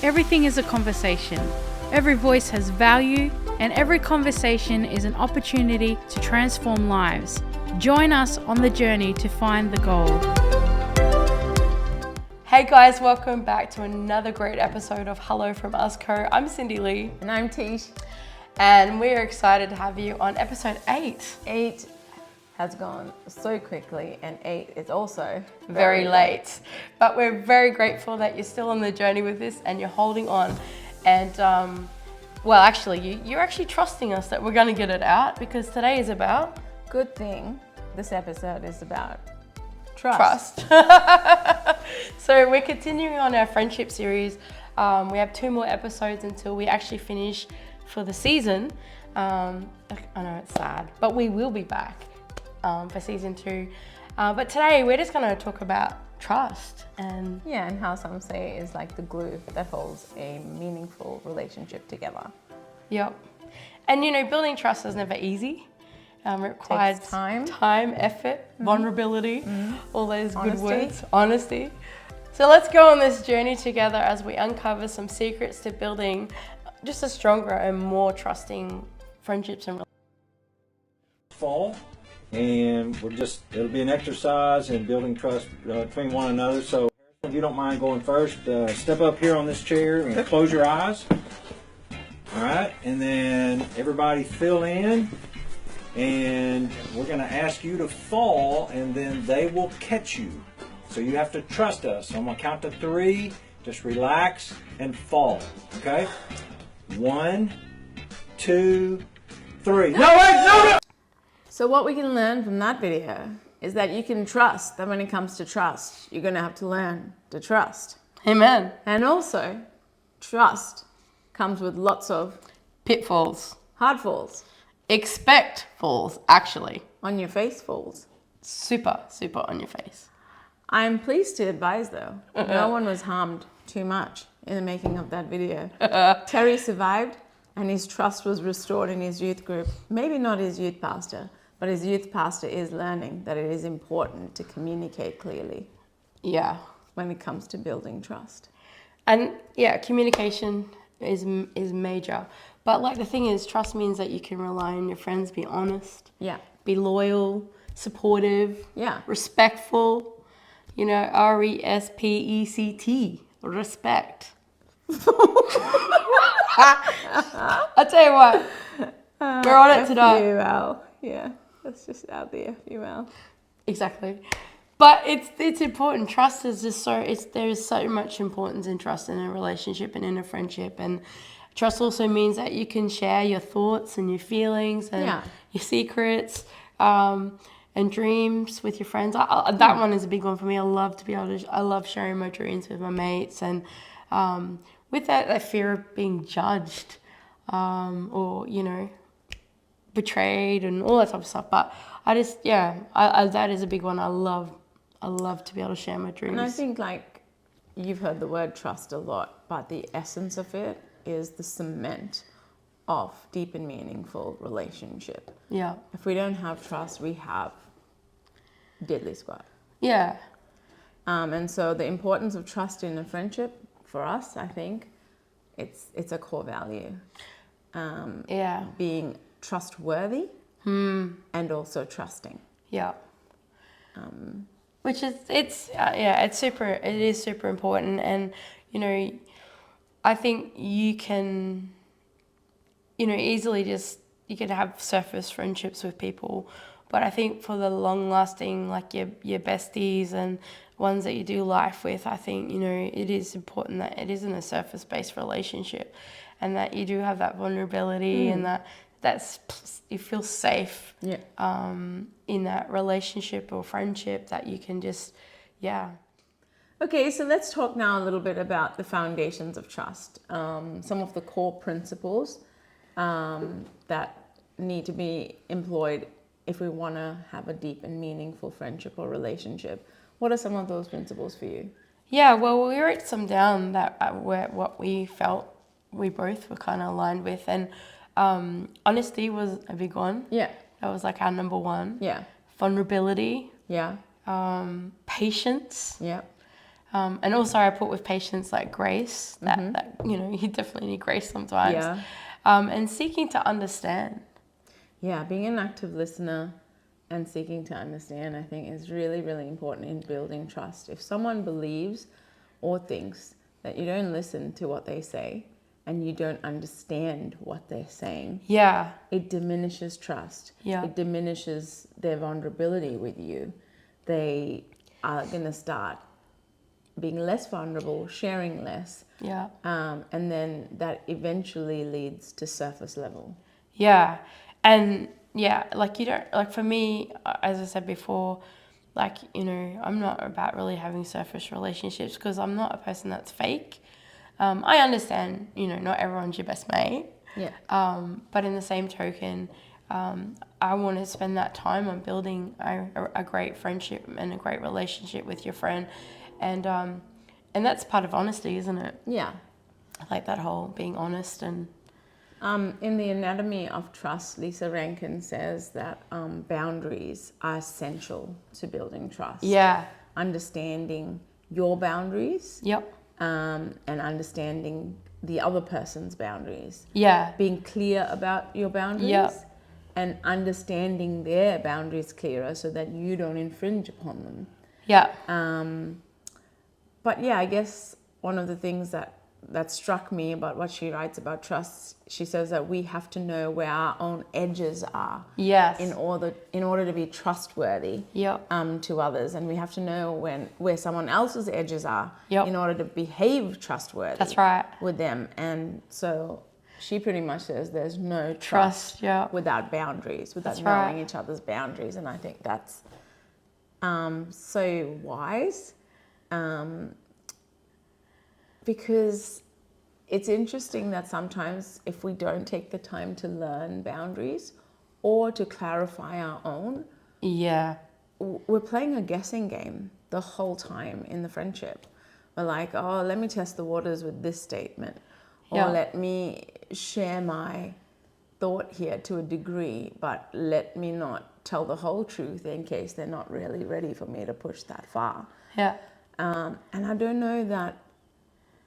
everything is a conversation. Every voice has value, and every conversation is an opportunity to transform lives. Join us on the journey to find the gold. Hey guys, welcome back to another great episode of Hello from Us Co. I'm Cindy-Leigh. And I'm Teesh. And we're excited to have you on episode 8. 8 has gone so quickly, and 8 is also very late. But we're very grateful that you're still on the journey with this and you're holding on. And well, actually, you're actually trusting us that we're going to get it out, because today is about... Good thing this episode is about trust. So we're continuing on our friendship series. We have 2 more episodes until we actually finish for the season. I know it's sad, but we will be back for season 2. But today we're just going to talk about trust and how some say is like the glue that holds a meaningful relationship together. Yep. And you know, building trust is never easy. It requires time, effort, vulnerability, all those good words, honesty. So let's go on this journey together as we uncover some secrets to building just a stronger and more trusting friendships and relationships. Fall, and it'll be an exercise in building trust between one another. So if you don't mind going first, step up here on this chair and close your eyes. All right, and then everybody fill in, and we're going to ask you to fall, and then they will catch you. So you have to trust us. So I'm going to count to 3, just relax and fall, okay? 1, 2, 3. No, wait, no! So what we can learn from that video is that you can trust that when it comes to trust, you're going to have to learn to trust. Amen. And also, trust comes with lots of pitfalls, hard falls, expect falls, actually. On your face falls. Super on your face. I'm pleased to advise though, no one was harmed too much in the making of that video. Terry survived and his trust was restored in his youth group. Maybe not his youth pastor, but his youth pastor is learning that it is important to communicate clearly. Yeah. When it comes to building trust. And yeah, communication is major. But like the thing is, trust means that you can rely on your friends, be honest. Yeah. Be loyal, supportive. Yeah. Respectful. You know, RESPECT. Respect. I tell you what, we're on it today. FUL. Yeah, that's just out there. FUL. Exactly. But it's important. Trust is just there is so much importance in trust in a relationship and in a friendship. And trust also means that you can share your thoughts and your feelings and your secrets and dreams with your friends. That one is a big one for me. I love sharing my dreams with my mates, and with that fear of being judged or, you know, betrayed and all that type of stuff. But I that is a big one. I love to be able to share my dreams. And I think, like, you've heard the word trust a lot, but the essence of it is the cement of deep and meaningful relationship. Yeah. If we don't have trust, we have diddly squat. Yeah. And so the importance of trust in a friendship, for us, I think, it's a core value. Being trustworthy and also trusting. Yeah. Which is it is super important. And you know, I think you can, you know, easily you can have surface friendships with people, but I think for the long lasting, like your besties and ones that you do life with, I think, you know, it is important that it isn't a surface based relationship, and that you do have that vulnerability and that's you feel safe in that relationship or friendship, that you can just Okay, so let's talk now a little bit about the foundations of trust, some of the core principles that need to be employed if we want to have a deep and meaningful friendship or relationship. What are some of those principles for you? Yeah, well, we wrote some down that were what we felt we both were kind of aligned with, and honesty was a big one. Yeah, that was like our number one. Yeah, vulnerability. Yeah, patience. Yeah, And also I put with patience like grace, that you know, you definitely need grace sometimes. Yeah. And seeking to understand. Yeah, being an active listener and seeking to understand, I think, is really, really important in building trust. If someone believes or thinks that you don't listen to what they say and you don't understand what they're saying, Yeah. it diminishes trust. Yeah. It diminishes their vulnerability with you. They are going to start being less vulnerable, sharing less. Yeah. And then that eventually leads to surface level. Yeah. And yeah, like you don't, like for me, as I said before, like, you know, I'm not about really having surface relationships because I'm not a person that's fake. I understand, you know, not everyone's your best mate. Yeah. But in the same token, I want to spend that time on building a great friendship and a great relationship with your friend. And that's part of honesty, isn't it? Yeah. Like that whole being honest and... In the Anatomy of Trust, Lisa Rankin says that boundaries are essential to building trust. Yeah. Understanding your boundaries. Yep. And understanding the other person's boundaries. Yeah. Being clear about your boundaries. Yep. And understanding their boundaries clearer so that you don't infringe upon them. Yeah. But yeah, I guess one of the things that struck me about what she writes about trust, she says that we have to know where our own edges are. Yes. In order to be trustworthy. Yep. To others, and we have to know where someone else's edges are. Yep. In order to behave trustworthy. That's right. With them, and so she pretty much says there's no Trust, yeah. without boundaries, without That's knowing right. each other's boundaries, and I think that's so wise. Because it's interesting that sometimes if we don't take the time to learn boundaries or to clarify our own, Yeah. we're playing a guessing game the whole time in the friendship. We're like, oh, let me test the waters with this statement, or Yeah. let me share my thought here to a degree, but let me not tell the whole truth in case they're not really ready for me to push that far. Yeah. And I don't know that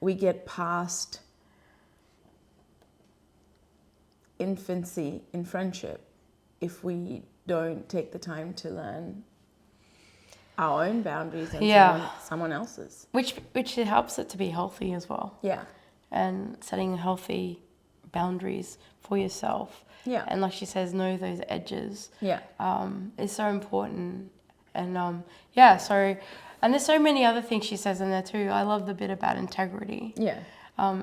we get past infancy in friendship if we don't take the time to learn our own boundaries and Yeah. someone else's. Which it helps it to be healthy as well. Yeah. And setting healthy boundaries for yourself. Yeah. And like she says, know those edges. Yeah. Is so important. And yeah, so, and there's so many other things she says in there too. I love the bit about integrity. Yeah.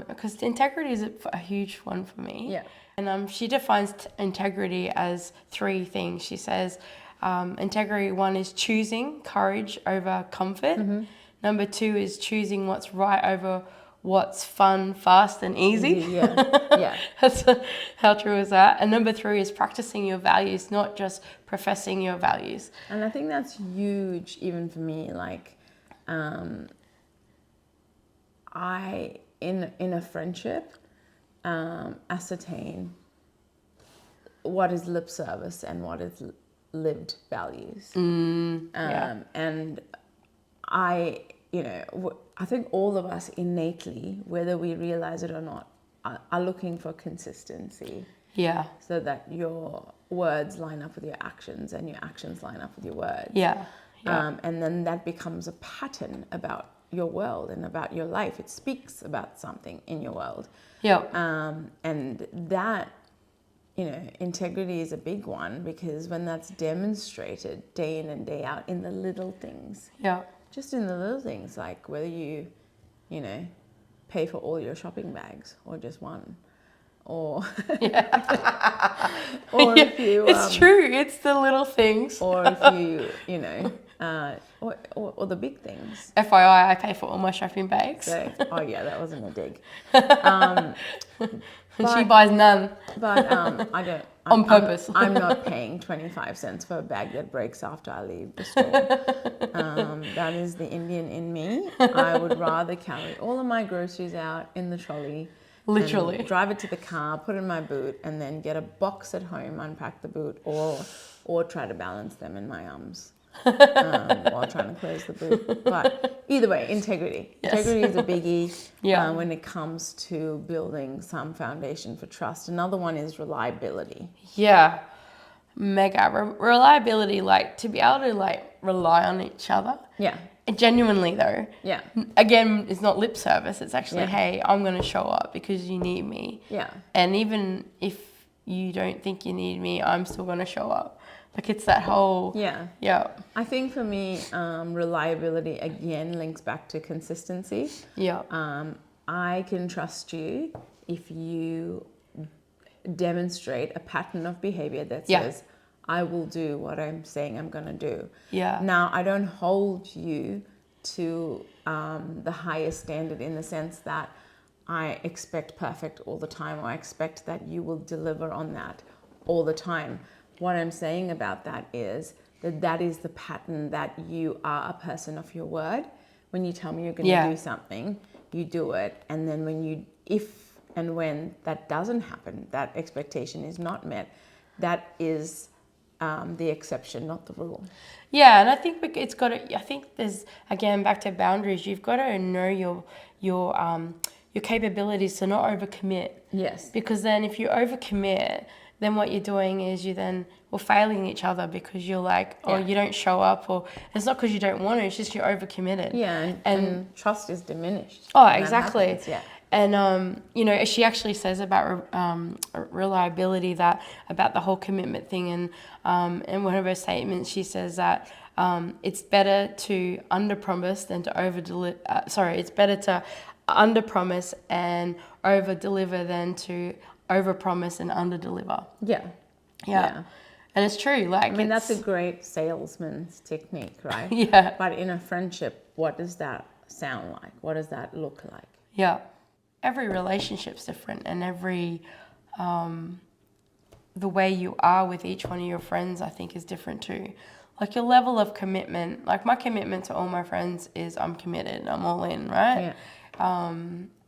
Because integrity is a huge one for me. Yeah. And she defines integrity as 3 things. She says integrity 1 is choosing courage over comfort. Mm-hmm. Number 2 is choosing what's right over what's fun, fast, and easy. Yeah. Yeah. That's how true is that? And number 3 is practicing your values, not just professing your values. And I think that's huge even for me. Like, I, in a friendship, ascertain what is lip service and what is lived values. Yeah. And I think all of us innately, whether we realize it or not, are looking for consistency. Yeah. So that your words line up with your actions and your actions line up with your words. Yeah. Yeah. And then that becomes a pattern about your world and about your life. It speaks about something in your world. Yeah. And that, integrity is a big one, because when that's demonstrated day in and day out in the little things, Yeah. just in the little things, like whether you pay for all your shopping bags or just one, or or if you it's true. It's the little things. or if you or the big things. FYI, I pay for all my shopping bags. So, oh yeah, that wasn't a dig. She buys none. But I don't. On purpose. I'm not paying 25 cents for a bag that breaks after I leave the store. That is the Indian in me. I would rather carry all of my groceries out in the trolley. Literally. And drive it to the car, put it in my boot, and then get a box at home, unpack the boot, or try to balance them in my arms. while trying to close the boot. But either way, integrity. Yes. Integrity is a biggie Yeah. when it comes to building some foundation for trust. Another one is reliability. Yeah, mega. Reliability, like to be able to like rely on each other. Yeah. Genuinely though. Yeah. Again, it's not lip service. It's actually, Yeah. hey, I'm going to show up because you need me. Yeah. And even if you don't think you need me, I'm still going to show up. Like it's that whole, Yeah. I think for me, reliability again links back to consistency. Yeah. I can trust you if you demonstrate a pattern of behavior that says, I will do what I'm saying I'm going to do. Yeah. Now, I don't hold you to the highest standard in the sense that I expect perfect all the time, or I expect that you will deliver on that all the time. What I'm saying about that is that is the pattern that you are a person of your word. When you tell me you're going to do something, you do it. And then if and when that doesn't happen, that expectation is not met, that is the exception, not the rule. Yeah, and I think it's got to, I think there's, again, back to boundaries, you've got to know your capabilities to not overcommit. Yes. Because then if you overcommit, then what you're doing is you're failing each other because you're like, you don't show up, or it's not because you don't want to, it's just you're overcommitted. Yeah, and trust is diminished. Oh, exactly. Happens, yeah. And, she actually says about reliability, about the whole commitment thing. And in one of her statements, she says that it's better to under-promise than to over-deliver. It's better to under-promise and over-deliver than to over-promise and under-deliver. Yeah. And it's true. Like, I mean, that's a great salesman's technique, right? Yeah. But in a friendship, what does that sound like? What does that look like? Yeah. Every relationship's different, and every the way you are with each one of your friends, I think, is different too. Like your level of commitment, like my commitment to all my friends is I'm committed, I'm all in, right? Yeah.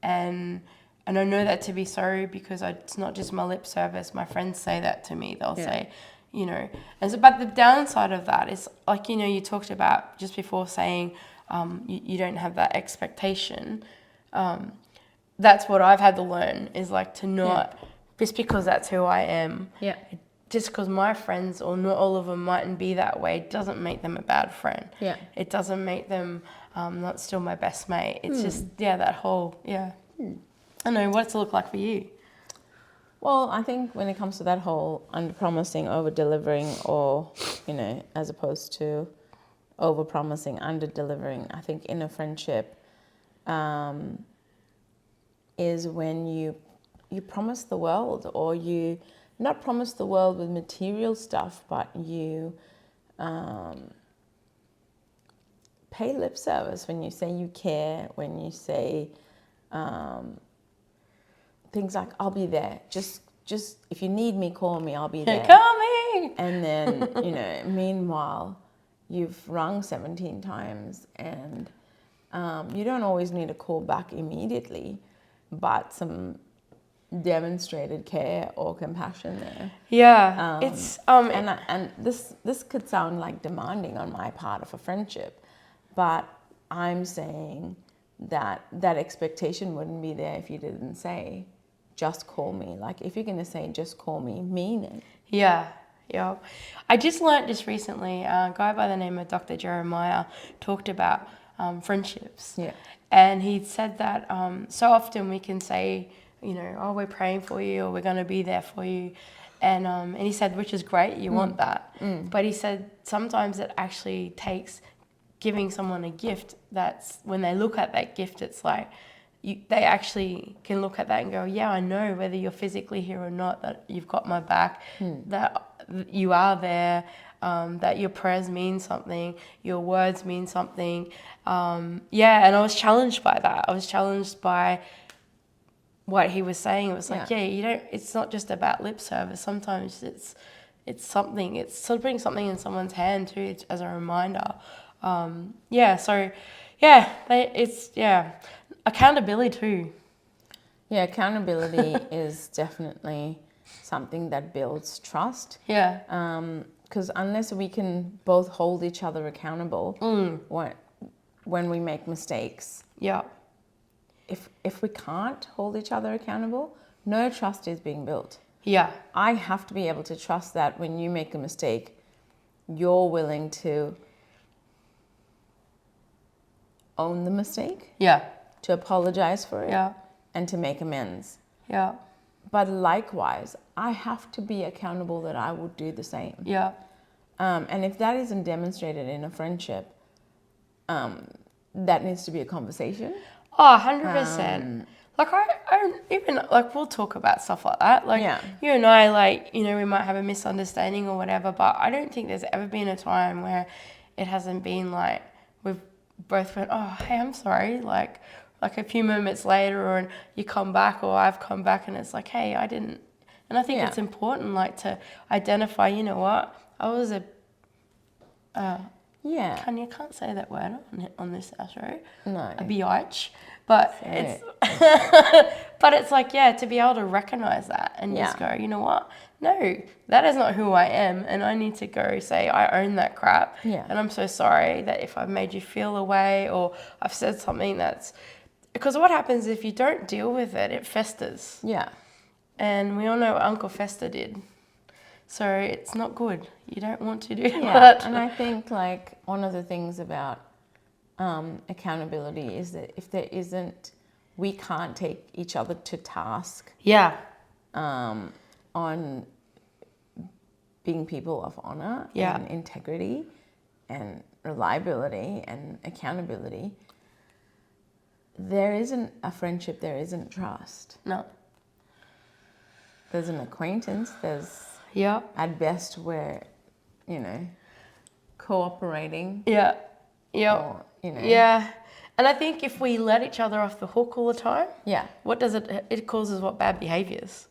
And I know that to be so because it's not just my lip service. My friends say that to me. They'll say, and so, but the downside of that is like, you talked about just before saying you don't have that expectation. That's what I've had to learn is like to not, just because that's who I am. Yeah. Just because my friends, or not all of them, mightn't be that way, doesn't make them a bad friend. Yeah. It doesn't make them not still my best mate. It's just, that whole, I don't know, what's it look like for you? Well, I think when it comes to that whole under-promising, over-delivering, or, as opposed to over-promising, under-delivering, I think in a friendship is when you promise the world, or you not promise the world with material stuff, but you pay lip service when you say you care, when you say things like, I'll be there. Just if you need me, call me, I'll be there. Call me! And then, meanwhile, you've rung 17 times and you don't always need a call back immediately, but some demonstrated care or compassion there. Yeah, it's and this could sound like demanding on my part of a friendship, but I'm saying that expectation wouldn't be there if you didn't say, just call me. Like if you're gonna say just call me, mean it. Yeah. I just learnt just recently, a guy by the name of Dr. Jeremiah talked about friendships. Yeah. And he said that so often we can say, oh, we're praying for you, or we're going to be there for you. And he said, which is great, you want that. But he said sometimes it actually takes giving someone a gift that's, when they look at that gift, it's like, they actually can look at that and go, yeah, I know whether you're physically here or not, that you've got my back, that you are there, that your prayers mean something, your words mean something. And I was challenged by that. I was challenged by what he was saying. It was like, it's not just about lip service. Sometimes it's something, it's sort of putting something in someone's hand too, as a reminder. Accountability too. Yeah, accountability is definitely something that builds trust. Yeah. because unless we can both hold each other accountable when we make mistakes, Yeah. if we can't hold each other accountable, no trust is being built. Yeah. I have to be able to trust that when you make a mistake, you're willing to own the mistake, Yeah. to apologize for it, Yeah. and to make amends. Yeah. But likewise, I have to be accountable that I would do the same. Yeah. And if that isn't demonstrated in a friendship, that needs to be a conversation. Oh, 100%. Like, I even, like, we'll talk about stuff like that. Like, Yeah. you and I, like, you know, we might have a misunderstanding or whatever, but I don't think there's ever been a time where it hasn't been, like, we've both went, oh, hey, I'm sorry. Like a few moments later, or you come back, or I've come back, and it's like, hey, I didn't. And I think Yeah. it's important, like, to identify, you know what, I was a... Yeah. You can't say that word on this show. No. A biatch. But Say but it's like, yeah, to be able to recognize that and just go, you know what? No, that is not who I am, and I need to go say I own that crap. Yeah. And I'm so sorry that if I've made you feel a way, or I've said something that's, because what happens if you don't deal with it, it festers. Yeah. And we all know what Uncle Fester did. So it's not good. You don't want to do Yeah. that. And I think, like, one of the things about accountability is that if there isn't, we can't take each other to task Yeah. on being people of honor and integrity and reliability and accountability, there isn't a friendship, there isn't trust. No. There's an acquaintance, there's Yeah. at best we're, you know, cooperating. Yeah. Yeah. Or, you know. Yeah. And I think if we let each other off the hook all the time, Yeah. what does it? It causes what? Bad behaviors.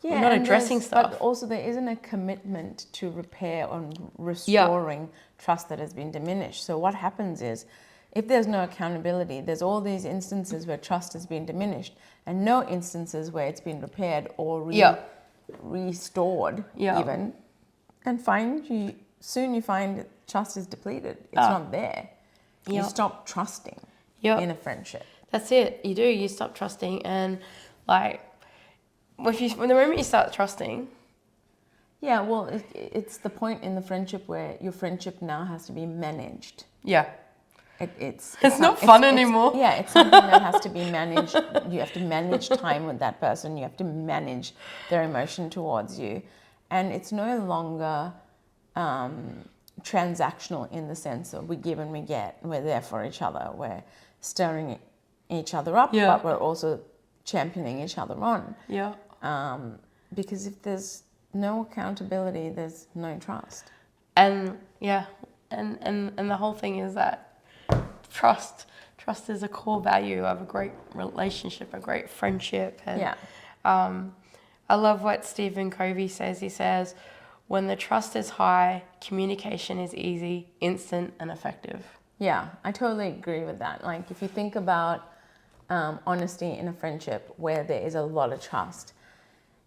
Yeah, We're not and addressing there's- stuff. But also there isn't a commitment to repair and restoring trust that has been diminished. So what happens is, if there's no accountability, there's all these instances where trust has been diminished and no instances where it's been repaired or restored even. And soon you find trust is depleted. It's not there. You stop trusting in a friendship. That's it. You do. You stop trusting, and like, when the moment you start trusting. Yeah, well, it's the point in the friendship where your friendship now has to be managed. Yeah. It's not fun anymore. Yeah, it's something that has to be managed. You have to manage time with that person. You have to manage their emotion towards you. And it's no longer transactional in the sense of we give and we get. We're there for each other. We're stirring each other up, but we're also championing each other on. Yeah. Because if there's no accountability, there's no trust. And and the whole thing is that trust is a core value of a great relationship, a great friendship. And I love what Stephen Covey says. He says, when the trust is high, communication is easy, instant, and effective. Yeah, I totally agree with that. Like, if you think about honesty in a friendship where there is a lot of trust,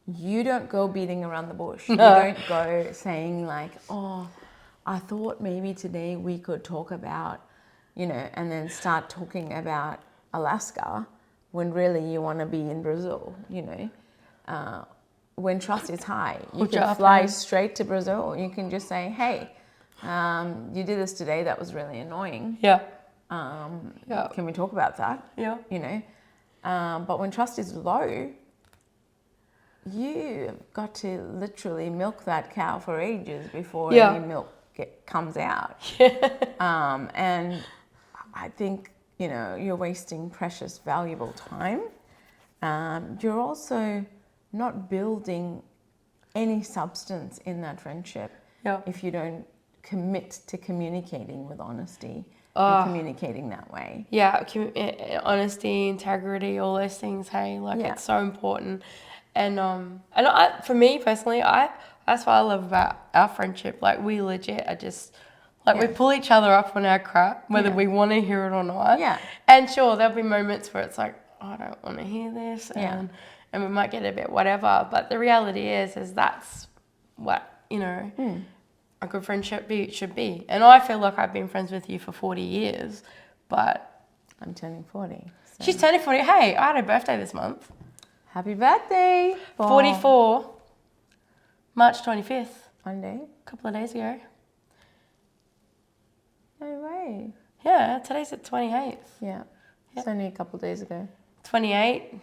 you don't go beating around the bush. You don't go saying like, oh, I thought maybe today we could talk about, you know, and then start talking about Alaska when really you want to be in Brazil, you know. When trust is high, you can fly straight to Brazil. You can just say, hey, you did this today, that was really annoying. Yeah. Can we talk about that? Yeah. You know, but when trust is low, you've got to literally milk that cow for ages before any milk comes out. And I think, you know, you're wasting precious, valuable time. You're also not building any substance in that friendship if you don't commit to communicating with honesty and communicating that way. Yeah, honesty, integrity, all those things. Hey, like it's so important. And for me personally, that's what I love about our friendship. Like, we legit are just like we pull each other up on our crap, whether we want to hear it or not. Yeah. And sure, there'll be moments where it's like, oh, I don't want to hear this, and we might get a bit whatever. But the reality is that's what, you know. a good friendship should be. And I feel like I've been friends with you for 40 years, but... I'm turning 40. So. She's turning 40. Hey, I had a birthday this month. Happy birthday. 44, March 25th. Monday. A couple of days ago. No way. Yeah, today's the 28th. Yeah. It's only a couple of days ago. 28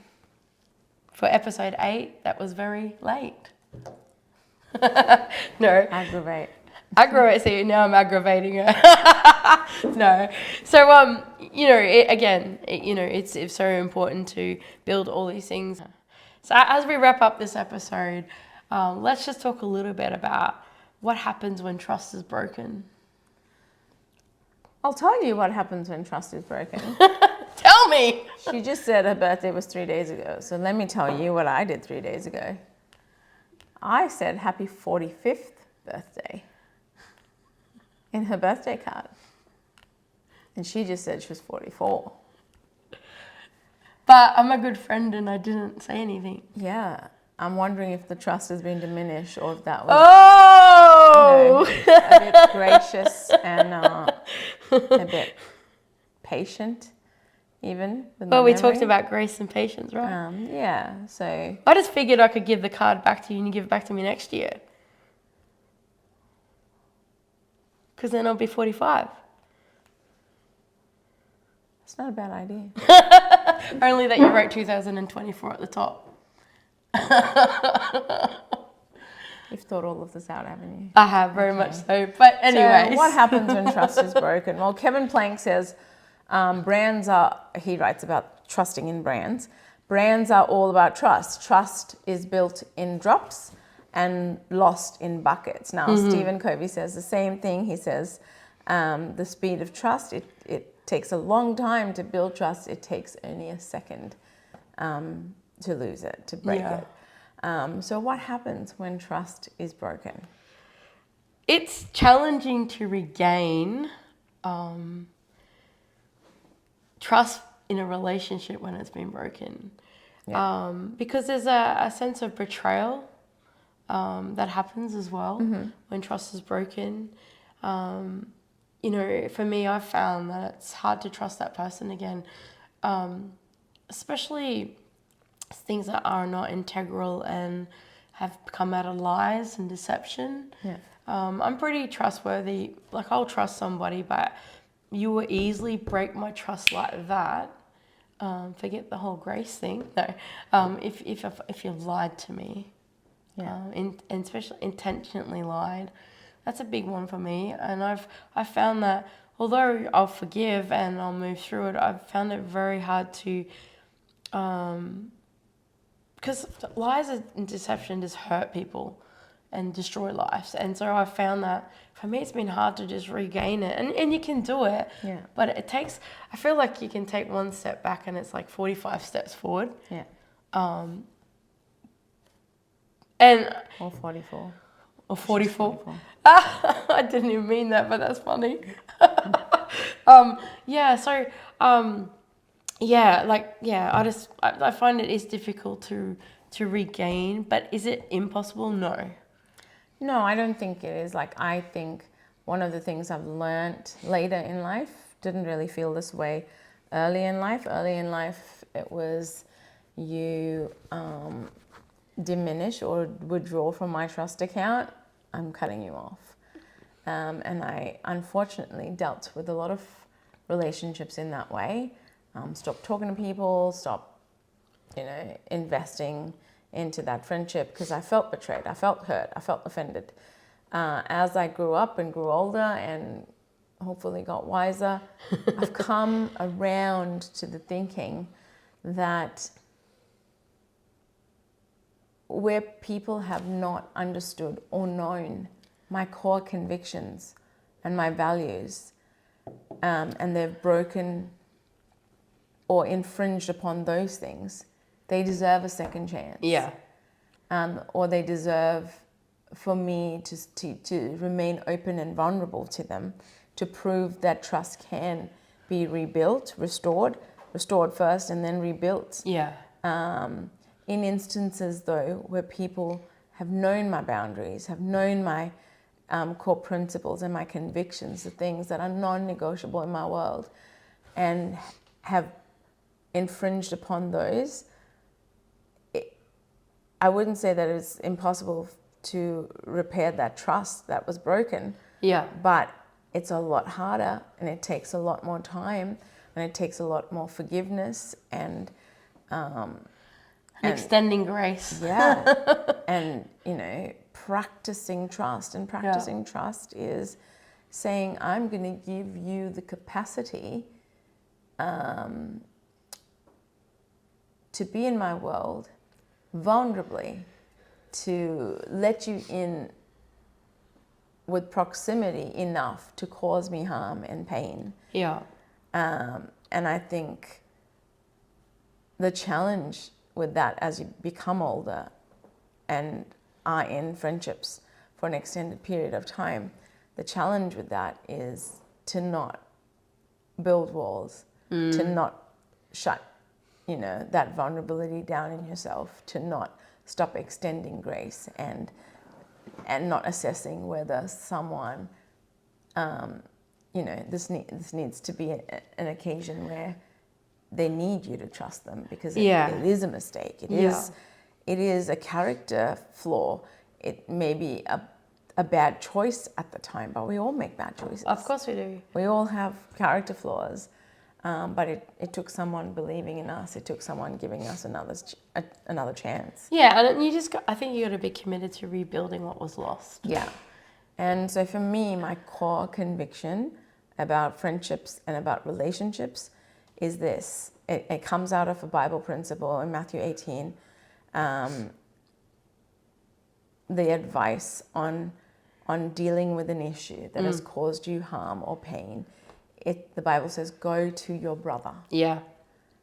for episode 8. That was very late. No. Aggravate. See, now I'm aggravating her. No. So, it's so important to build all these things. So as we wrap up this episode, let's just talk a little bit about what happens when trust is broken. I'll tell you what happens when trust is broken. Tell me. She just said her birthday was 3 days ago. So let me tell you what I did 3 days ago. I said happy 45th birthday in her birthday card. And she just said she was 44. But I'm a good friend and I didn't say anything. Yeah. I'm wondering if the trust has been diminished or if that was a bit gracious and a bit patient even. Well, we talked about grace and patience, right? Yeah, so... I just figured I could give the card back to you and you give it back to me next year. Because then I'll be 45. It's not a bad idea. Only that you wrote 2024 at the top. You've thought all of this out, haven't you? I have, very much so. But anyways. So what happens when trust is broken? Well, Kevin Plank says he writes about trusting in brands. Brands are all about trust. Trust is built in drops and lost in buckets. Now, Stephen Covey says the same thing. He says the speed of trust, it takes a long time to build trust. It takes only a second to lose it, to break it. So what happens when trust is broken? It's challenging to regain trust in a relationship when it's been broken. Yeah. Because there's a sense of betrayal that happens as well when trust is broken. For me, I've found that it's hard to trust that person again, especially things that are not integral and have come out of lies and deception. Yeah. I'm pretty trustworthy. Like, I'll trust somebody, but you will easily break my trust like that. Forget the whole grace thing. No, if you've lied to me, and especially intentionally lied, that's a big one for me. And I've found that although I'll forgive and I'll move through it, I've found it very hard to, because lies and deception just hurt people and destroy lives. And so I found that for me it's been hard to just regain it. And you can do it, but I feel like you can take one step back and it's like 45 steps forward. Yeah. Or 44. Or 44. 44. I didn't even mean that, but that's funny. I find it is difficult to regain, but is it impossible? No. No, I don't think it is. Like, I think one of the things I've learned later in life, didn't really feel this way early in life. Early in life, it was you diminish or withdraw from my trust account, I'm cutting you off. And I unfortunately dealt with a lot of relationships in that way. Stopped talking to people, stopped, investing into that friendship because I felt betrayed, I felt hurt, I felt offended. As I grew up and grew older and hopefully got wiser, I've come around to the thinking that where people have not understood or known my core convictions and my values, and they've broken or infringed upon those things, they deserve a second chance. Yeah. Or they deserve for me to remain open and vulnerable to them, to prove that trust can be rebuilt, restored first and then rebuilt. Yeah. In instances though where people have known my boundaries, have known my core principles and my convictions, the things that are non-negotiable in my world, and have infringed upon those, I wouldn't say that it's impossible to repair that trust that was broken. Yeah. But it's a lot harder, and it takes a lot more time, and it takes a lot more forgiveness and extending grace. Yeah. And, practicing trust. And practicing trust is saying, I'm going to give you the capacity to be in my world vulnerably, to let you in with proximity enough to cause me harm and pain. Yeah. And I think the challenge with that as you become older and are in friendships for an extended period of time, the challenge with that is to not build walls, to not shut, that vulnerability down in yourself, to not stop extending grace and not assessing whether someone, this needs to be an occasion where they need you to trust them, because it is a mistake. It is a character flaw. It may be a bad choice at the time, but we all make bad choices. Of course we do. We all have character flaws, but it took someone believing in us. It took someone giving us another chance. Yeah, and I think you got to be committed to rebuilding what was lost. Yeah. And so for me, my core conviction about friendships and about relationships is this. It comes out of a Bible principle in Matthew 18. The advice on dealing with an issue that has caused you harm or pain. The Bible says, go to your brother. Yeah.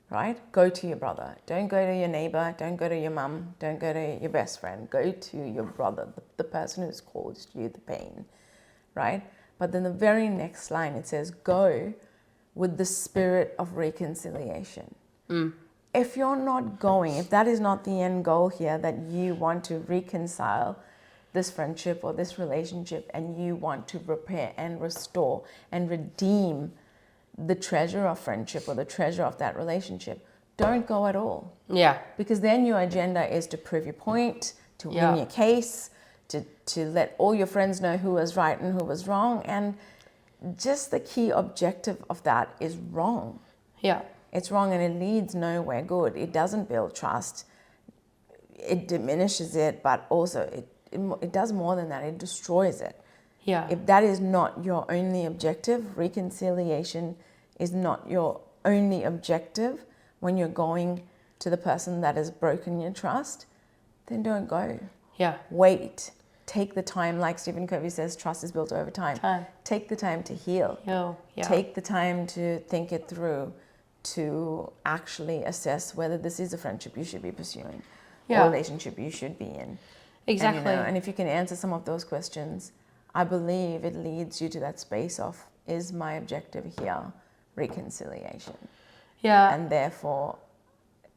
Right? Go to your brother. Don't go to your neighbor. Don't go to your mum. Don't go to your best friend. Go to your brother, the person who's caused you the pain. Right? But then the very next line, it says, go with the spirit of reconciliation. If you're not going, if that is not the end goal here, that you want to reconcile this friendship or this relationship, and you want to repair and restore and redeem the treasure of friendship or the treasure of that relationship, don't go at all. Yeah. Because then your agenda is to prove your point, to win your case, to let all your friends know who was right and who was wrong. And just the key objective of that is wrong. Yeah. It's wrong, and it leads nowhere good. It doesn't build trust. It diminishes it, but also it does more than that. It destroys it. Yeah. If that is not your only objective, reconciliation is not your only objective when you're going to the person that has broken your trust, then don't go. Yeah. Wait. Take the time, like Stephen Covey says, trust is built over time. Take the time to heal. Yeah. Take the time to think it through, to actually assess whether this is a friendship you should be pursuing or a relationship you should be in. Exactly. And if you can answer some of those questions, I believe it leads you to that space of, is my objective here reconciliation? Yeah. And therefore,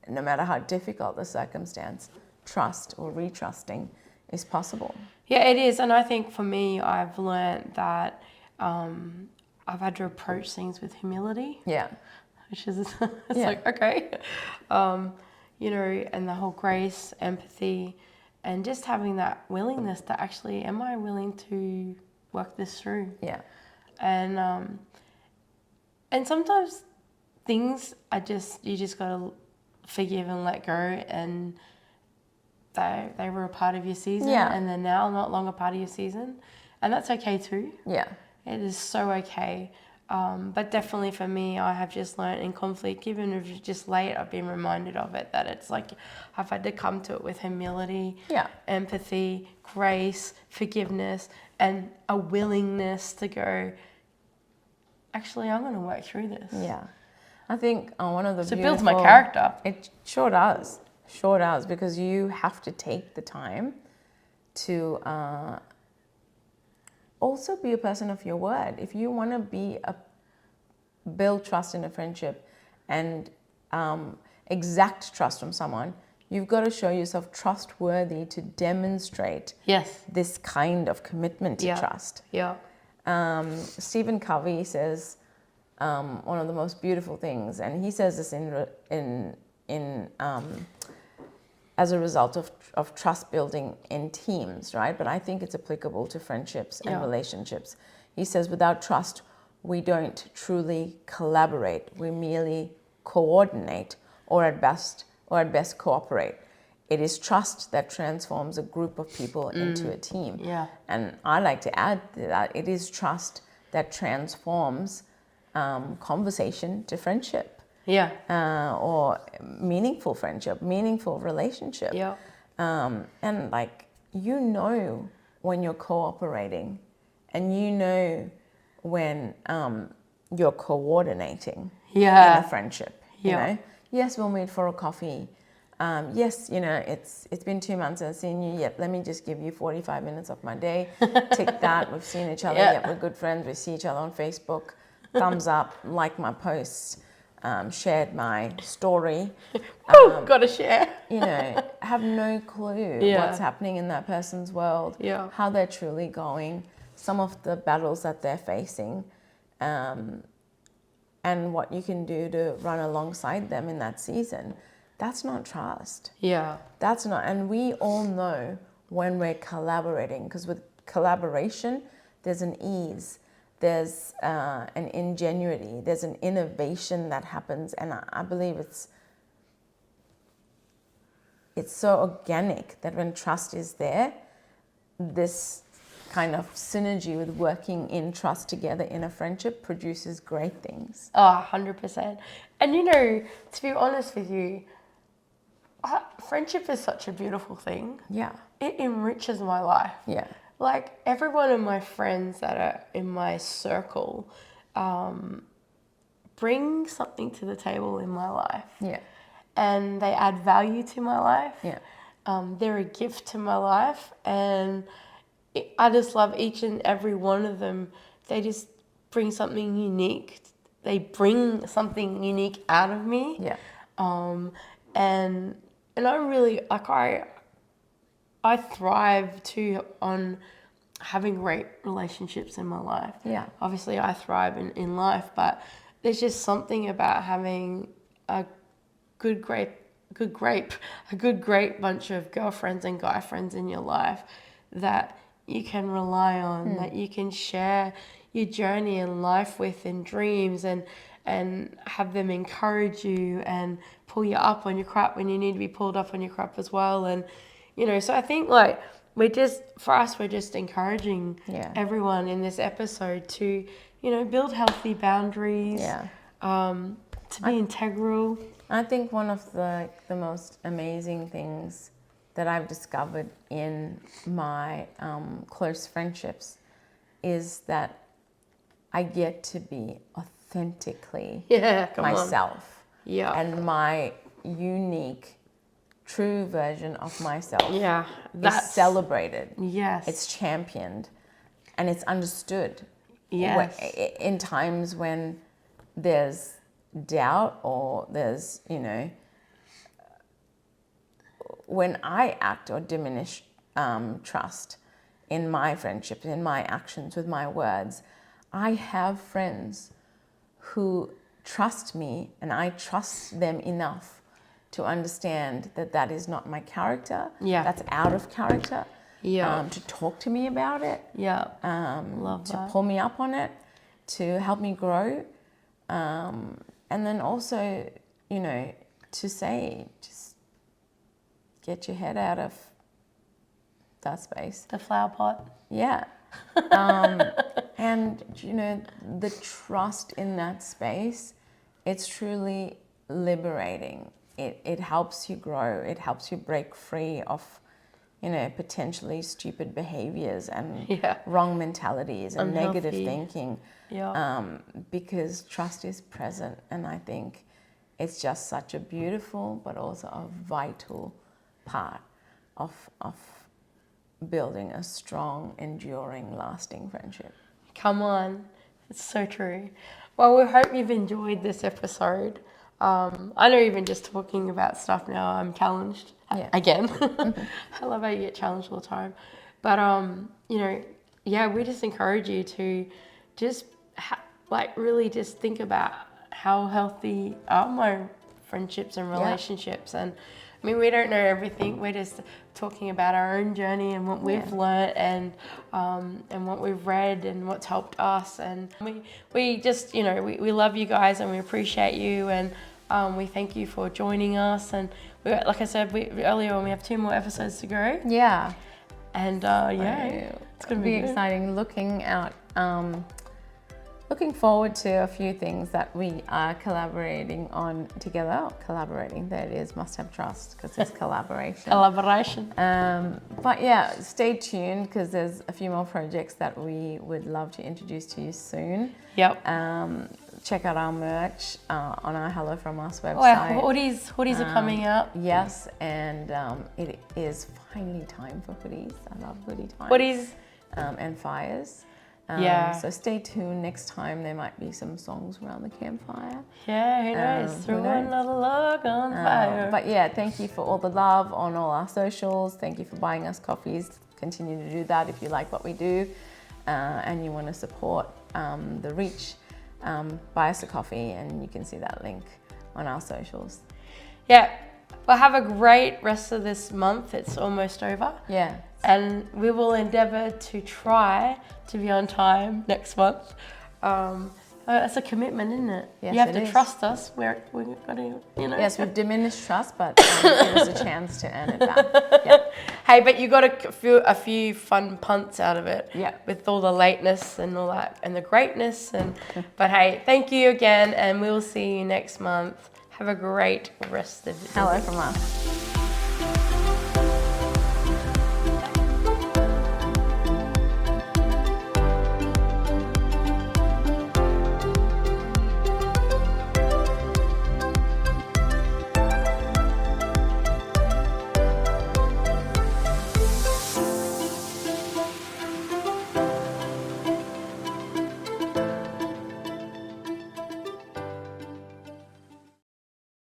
no matter how difficult the circumstance, trust or retrusting is possible. Yeah, it is. And I think for me, I've learned that I've had to approach things with humility. Yeah. Which is, like, okay. And the whole grace, empathy, and just having that willingness to actually, am I willing to work this through? Yeah. And sometimes things you just gotta forgive and let go, and they were a part of your season, and they're now not longer part of your season, and that's okay too. Yeah. It is so okay. But definitely for me, I have just learned in conflict, even if it's just late, I've been reminded of it, that it's like I've had to come to it with humility, empathy, grace, forgiveness, and a willingness to go, actually, I'm going to work through this. Yeah. I think one of the So it builds my character. It sure does. Sure does, because you have to take the time to also be a person of your word. If you want to build trust in a friendship and exact trust from someone, you've got to show yourself trustworthy to demonstrate Yes. this kind of commitment to trust. Yeah. Stephen Covey says one of the most beautiful things, and he says this in as a result of trust building in teams, right? But I think it's applicable to friendships and relationships. He says, without trust, we don't truly collaborate. We merely coordinate, or at best cooperate. It is trust that transforms a group of people into a team. Yeah. And I like to add to that, it is trust that transforms conversation to friendship. Yeah. Or meaningful friendship, meaningful relationship. Yeah. And like, you know when you're cooperating, and you know when you're coordinating in a friendship. You know, yes, we'll meet for a coffee. Yes, you know, it's been 2 months since I've seen you. Yep, let me just give you 45 minutes of my day. Tick that. We've seen each other. Yep, we're good friends. We see each other on Facebook. Thumbs up, like my posts, shared my story. Gotta share. You know, have no clue what's happening in that person's world, how they're truly going, some of the battles that they're facing, and what you can do to run alongside them in that season. That's not trust. Yeah. That's not, and we all know when we're collaborating, because with collaboration, there's an ease, there's an ingenuity, there's an innovation that happens, and I believe it's so organic that when trust is there, this kind of synergy with working in trust together in a friendship produces great things. Oh, 100%. And you know, to be honest with you, friendship is such a beautiful thing. Yeah. It enriches my life. Yeah. Like, every one of my friends that are in my circle bring something to the table in my life. Yeah. And they add value to my life. Yeah. They're a gift to my life. And I just love each and every one of them. They just bring something unique. They bring something unique out of me. Yeah. And I really, like, I thrive too on having great relationships in my life. Yeah. Obviously I thrive in life, but there's just something about having a good great bunch of girlfriends and guy friends in your life that you can rely on, that you can share your journey in life with, and dreams, and have them encourage you and pull you up on your crap when you need to be pulled up on your crap as well. And you know, so I think like we're just encouraging everyone in this episode to, you know, build healthy boundaries, to be integral. I think one of the most amazing things that I've discovered in my close friendships is that I get to be authentically myself. Yeah. And my unique, true version of myself is celebrated. Yes. It's championed, and it's understood. Yes. In times when there's doubt, or there's, you know, when I act or diminish trust in my friendships, in my actions, with my words, I have friends who trust me, and I trust them enough to understand that that is not my character. Yeah. That's out of character. Yeah. To talk to me about it. Yeah. Love to pull me up on it, to help me grow. And then also, you know, to say, just get your head out of that space. The flower pot. Yeah. And, you know, the trust in that space, it's truly liberating. It helps you grow. It helps you break free of, you know, potentially stupid behaviors and wrong mentalities and negative thinking. Yeah. Because trust is present, and I think it's just such a beautiful but also a vital part of building a strong, enduring, lasting friendship. Come on. It's so true. Well, we hope you've enjoyed this episode. I know even just talking about stuff now, I'm challenged again. I love how you get challenged all the time. But, you know, yeah, we just encourage you to just really just think about how healthy are my friendships and relationships. And I mean, we don't know everything. We're just talking about our own journey and what we've learnt and what we've read and what's helped us. And we just, you know, we love you guys and we appreciate you, and we thank you for joining us. And we, like I said earlier on, we have 2 more episodes to go. Yeah. And it's going to be exciting. Looking forward to a few things that we are collaborating on together. There it is, must have trust, because it's collaboration. But yeah, stay tuned, because there's a few more projects that we would love to introduce to you soon. Yep. Check out our merch on our Hello From Us website. Oh, hoodies are coming out. Yes, and it is finally time for hoodies. I love hoodie time. Hoodies. And fires. So stay tuned. Next time there might be some songs around the campfire. Yeah, who knows? Throw another log on fire. But yeah, thank you for all the love on all our socials. Thank you for buying us coffees. Continue to do that if you like what we do and you want to support the reach. Buy us a coffee, and you can see that link on our socials. Yeah, well, have a great rest of this month. It's almost over. Yeah. And we will endeavour to try to be on time next month. That's a commitment, isn't it? Yes, you have to trust us. We're got to, you know. Yes, we've diminished trust, but give us a chance to earn it back. Yeah. Hey, but you got a few fun punts out of it. Yeah. With all the lateness and all that, and the greatness. But hey, thank you again, and we'll see you next month. Have a great rest of the day. Hello from us.